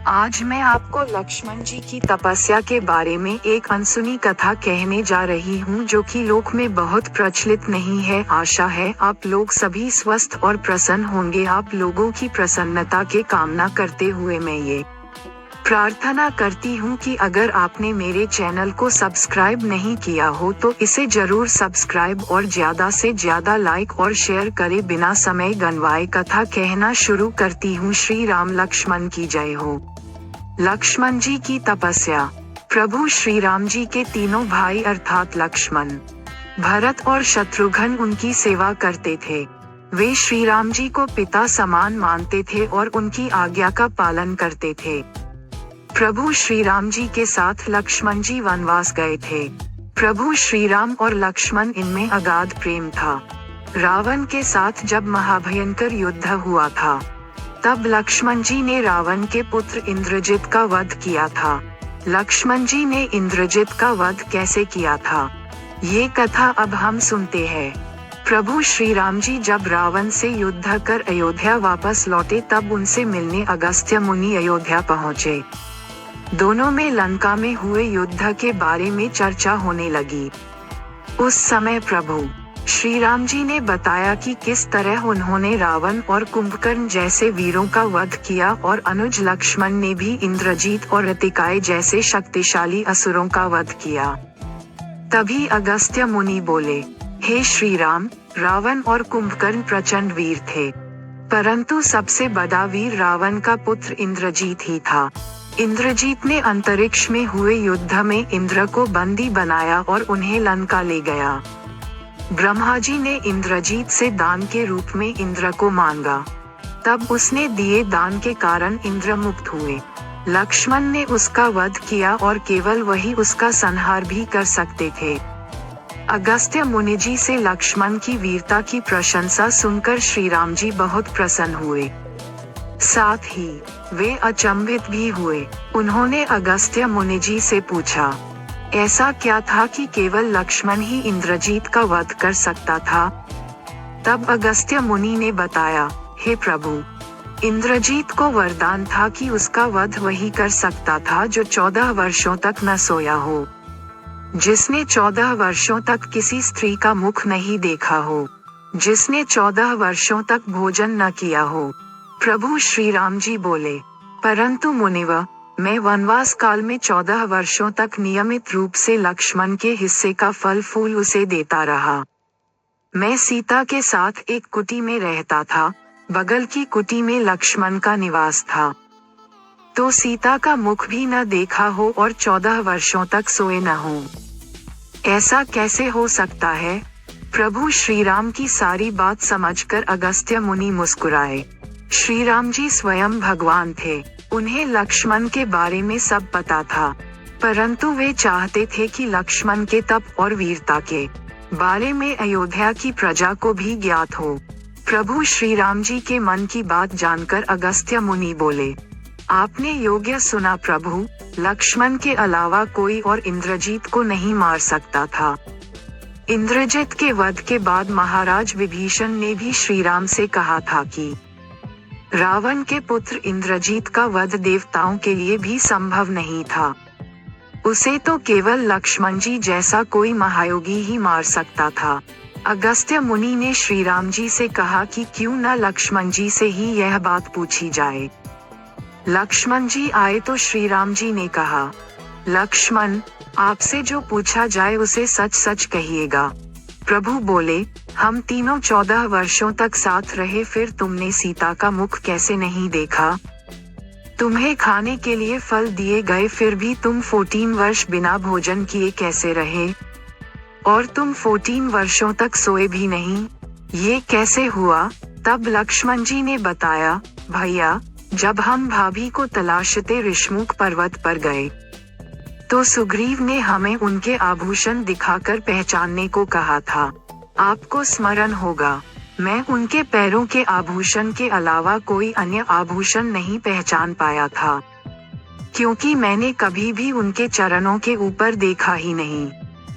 आज मैं आपको लक्ष्मण जी की तपस्या के बारे में एक अनसुनी कथा कहने जा रही हूँ जो कि लोक में बहुत प्रचलित नहीं है। आशा है आप लोग सभी स्वस्थ और प्रसन्न होंगे। आप लोगों की प्रसन्नता के कामना करते हुए मैं ये प्रार्थना करती हूँ कि अगर आपने मेरे चैनल को सब्सक्राइब नहीं किया हो तो इसे जरूर सब्सक्राइब और ज्यादा से ज्यादा लाइक और शेयर करें। बिना समय गंवाए कथा कहना शुरू करती हूँ। श्री राम लक्ष्मण की जय हो। लक्ष्मण जी की तपस्या। प्रभु श्री राम जी के तीनों भाई अर्थात लक्ष्मण, भरत और शत्रुघ्न उनकी सेवा करते थे। वे श्री राम जी को पिता समान मानते थे और उनकी आज्ञा का पालन करते थे। प्रभु श्री राम जी के साथ लक्ष्मण जी वनवास गए थे। प्रभु श्री राम और लक्ष्मण इनमें अगाध प्रेम था। रावण के साथ जब महाभयंकर युद्ध हुआ था तब लक्ष्मण जी ने रावण के पुत्र इंद्रजित का वध किया था। लक्ष्मण जी ने इंद्रजित का वध कैसे किया था, ये कथा अब हम सुनते हैं। प्रभु श्री राम जी जब रावण से युद्ध कर अयोध्या वापस लौटे तब उनसे मिलने अगस्त्य मुनि अयोध्या पहुँचे। दोनों में लंका में हुए युद्ध के बारे में चर्चा होने लगी। उस समय प्रभु श्री राम जी ने बताया कि किस तरह उन्होंने रावण और कुंभकर्ण जैसे वीरों का वध किया और अनुज लक्ष्मण ने भी इंद्रजीत और अतिकाय जैसे शक्तिशाली असुरों का वध किया। तभी अगस्त्य मुनि बोले, हे श्री राम, रावण और कुंभकर्ण प्रचंड वीर थे, परंतु सबसे बड़ा वीर रावण का पुत्र इंद्रजीत ही था। इंद्रजीत ने अंतरिक्ष में हुए युद्ध में इंद्र को बंदी बनाया और उन्हें लंका ले गया। ब्रह्मा जी ने इंद्रजीत से दान के रूप में इंद्र को मांगा, तब उसने दिए दान के कारण इंद्र मुक्त हुए। लक्ष्मण ने उसका वध किया और केवल वही उसका संहार भी कर सकते थे। अगस्त्य मुनि जी से लक्ष्मण की वीरता की प्रशंसा सुनकर श्री राम जी बहुत प्रसन्न हुए। साथ ही वे अचंभित भी हुए। उन्होंने अगस्त्य मुनि जी से पूछा, ऐसा क्या था कि केवल लक्ष्मण ही इंद्रजीत का वध कर सकता था? तब अगस्त्य मुनि ने बताया, हे प्रभु, इंद्रजीत को वरदान था कि उसका वध वही कर सकता था जो 14 वर्षों तक न सोया हो, जिसने 14 वर्षों तक किसी स्त्री का मुख नहीं देखा हो, जिसने 14 वर्षों तक भोजन न किया हो। प्रभु श्री राम जी बोले, परंतु मुनिव, मैं वनवास काल में 14 वर्षों तक नियमित रूप से लक्ष्मण के हिस्से का फल फूल उसे देता रहा। मैं सीता के साथ एक कुटी में रहता था, बगल की कुटी में लक्ष्मण का निवास था। तो सीता का मुख भी न देखा हो और 14 वर्षों तक सोए न हो, ऐसा कैसे हो सकता है? प्रभु श्री राम की सारी बात समझकर अगस्त्य मुनि मुस्कुराए। श्री राम जी स्वयं भगवान थे, उन्हें लक्ष्मण के बारे में सब पता था, परंतु वे चाहते थे कि लक्ष्मण के तप और वीरता के बारे में अयोध्या की प्रजा को भी ज्ञात हो। प्रभु श्री राम जी के मन की बात जानकर अगस्त्य मुनि बोले, आपने योग्य सुना प्रभु, लक्ष्मण के अलावा कोई और इंद्रजीत को नहीं मार सकता था। इंद्रजित के वध के बाद महाराज विभीषण ने भी श्री राम से कहा था कि रावण के पुत्र इंद्रजीत का वध देवताओं के लिए भी संभव नहीं था, उसे तो केवल लक्ष्मण जी जैसा कोई महायोगी ही मार सकता था। अगस्त्य मुनि ने श्री राम जी से कहा कि क्यों न लक्ष्मण जी से ही यह बात पूछी जाए। लक्ष्मण जी आए तो श्री राम जी ने कहा, लक्ष्मण, आपसे जो पूछा जाए उसे सच सच कहिएगा। प्रभु बोले, हम तीनों 14 वर्षों तक साथ रहे, फिर तुमने सीता का मुख कैसे नहीं देखा? तुम्हें खाने के लिए फल दिए गए फिर भी तुम 14 वर्ष बिना भोजन किए कैसे रहे? और तुम 14 वर्षों तक सोए भी नहीं, ये कैसे हुआ? तब लक्ष्मण जी ने बताया, भैया, जब हम भाभी को तलाशते ऋषमुख पर्वत पर गए तो सुग्रीव ने हमें उनके आभूषण दिखाकर पहचानने को कहा था। आपको स्मरण होगा, मैं उनके पैरों के आभूषण के अलावा कोई अन्य आभूषण नहीं पहचान पाया था, क्योंकि मैंने कभी भी उनके चरणों के ऊपर देखा ही नहीं।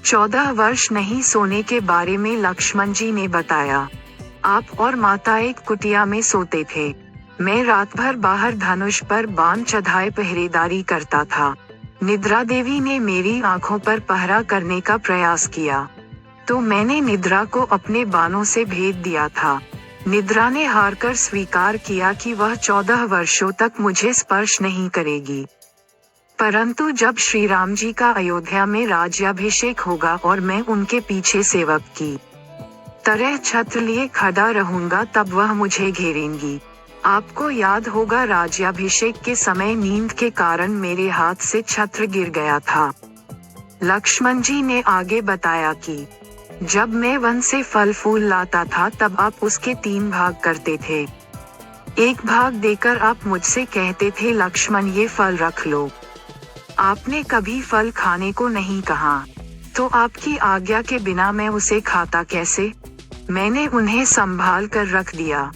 14 वर्ष नहीं सोने के बारे में लक्ष्मण जी ने बताया। आप और माता एक कुटिया में सोते थे। मैं रात भर बाहर धनुष पर बाण चढ़ाए पहरेदारी करता था। निद्रा देवी ने मेरी आंखों पर पहरा करने का प्रयास किया, तो मैंने निद्रा को अपने बाणों से भेद दिया था। निद्रा ने हारकर स्वीकार किया कि वह 14 वर्षों तक मुझे स्पर्श नहीं करेगी। परंतु जब श्री राम जी का अयोध्या में राज्याभिषेक होगा और मैं उनके पीछे सेवक की तरह छत्र लिए खड़ा रहूंगा, तब वह मुझे घेरेंगी। आपको याद होगा, राज्याभिषेक के समय नींद के कारण मेरे हाथ से छत्र गिर गया था। लक्ष्मण जी ने आगे बताया कि जब मैं वन से फल फूल लाता था तब आप उसके 3 भाग करते थे। एक भाग देकर आप मुझसे कहते थे, लक्ष्मण ये फल रख लो। आपने कभी फल खाने को नहीं कहा, तो आपकी आज्ञा के बिना मैं उसे खाता कैसे? मैंने उन्हें संभाल कर रख दिया।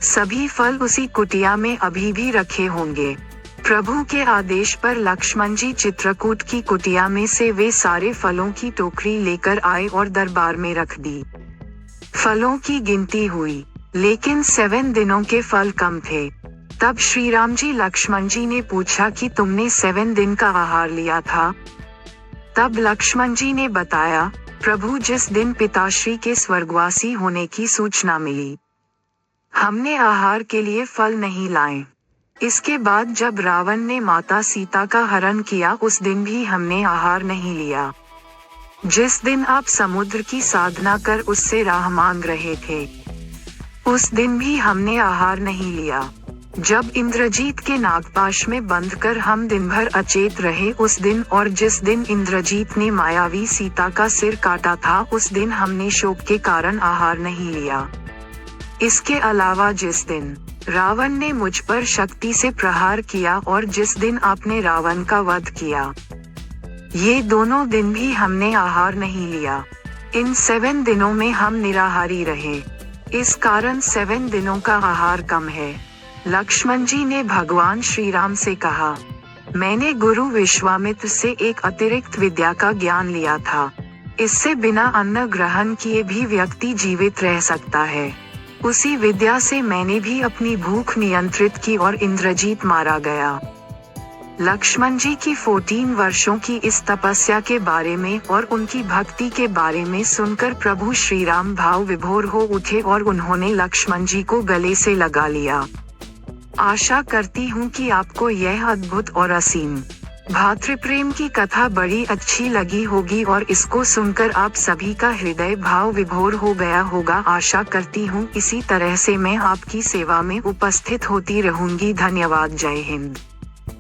सभी फल उसी कुटिया में अभी भी रखे होंगे। प्रभु के आदेश पर लक्ष्मण जी चित्रकूट की कुटिया में से वे सारे फलों की टोकरी लेकर आए और दरबार में रख दी। फलों की गिनती हुई, लेकिन 7 दिनों के फल कम थे। तब श्री राम जी लक्ष्मण जी ने पूछा कि तुमने 7 दिन का आहार लिया था? तब लक्ष्मण जी ने बताया, प्रभु जिस दिन पिताश्री के स्वर्गवासी होने की सूचना मिली, हमने आहार के लिए फल नहीं लाए। इसके बाद जब रावण ने माता सीता का हरण किया, उस दिन भी हमने आहार नहीं लिया। जिस दिन आप समुद्र की साधना कर उससे राह मांग रहे थे, उस दिन भी हमने आहार नहीं लिया। जब इंद्रजीत के नागपाश में बंद कर हम दिन भर अचेत रहे, उस दिन, और जिस दिन इंद्रजीत ने मायावी सीता का सिर काटा था, उस दिन हमने शोक के कारण आहार नहीं लिया। इसके अलावा जिस दिन रावण ने मुझ पर शक्ति से प्रहार किया और जिस दिन आपने रावण का वध किया, ये दोनों दिन भी हमने आहार नहीं लिया। इन 7 दिनों में हम निराहारी रहे, इस कारण 7 दिनों का आहार कम है। लक्ष्मण जी ने भगवान श्री राम से कहा, मैंने गुरु विश्वामित्र से एक अतिरिक्त विद्या का ज्ञान लिया था। इससे बिना अन्न ग्रहण किए भी व्यक्ति जीवित रह सकता है। उसी विद्या से मैंने भी अपनी भूख नियंत्रित की और इंद्रजीत मारा गया। लक्ष्मण जी की 14 वर्षों की इस तपस्या के बारे में और उनकी भक्ति के बारे में सुनकर प्रभु श्री राम भाव विभोर हो उठे और उन्होंने लक्ष्मण जी को गले से लगा लिया। आशा करती हूँ कि आपको यह अद्भुत और असीम भातृप्रेम की कथा बड़ी अच्छी लगी होगी और इसको सुनकर आप सभी का हृदय भाव विभोर हो गया होगा। आशा करती हूँ इसी तरह से मैं आपकी सेवा में उपस्थित होती रहूंगी। धन्यवाद। जय हिंद।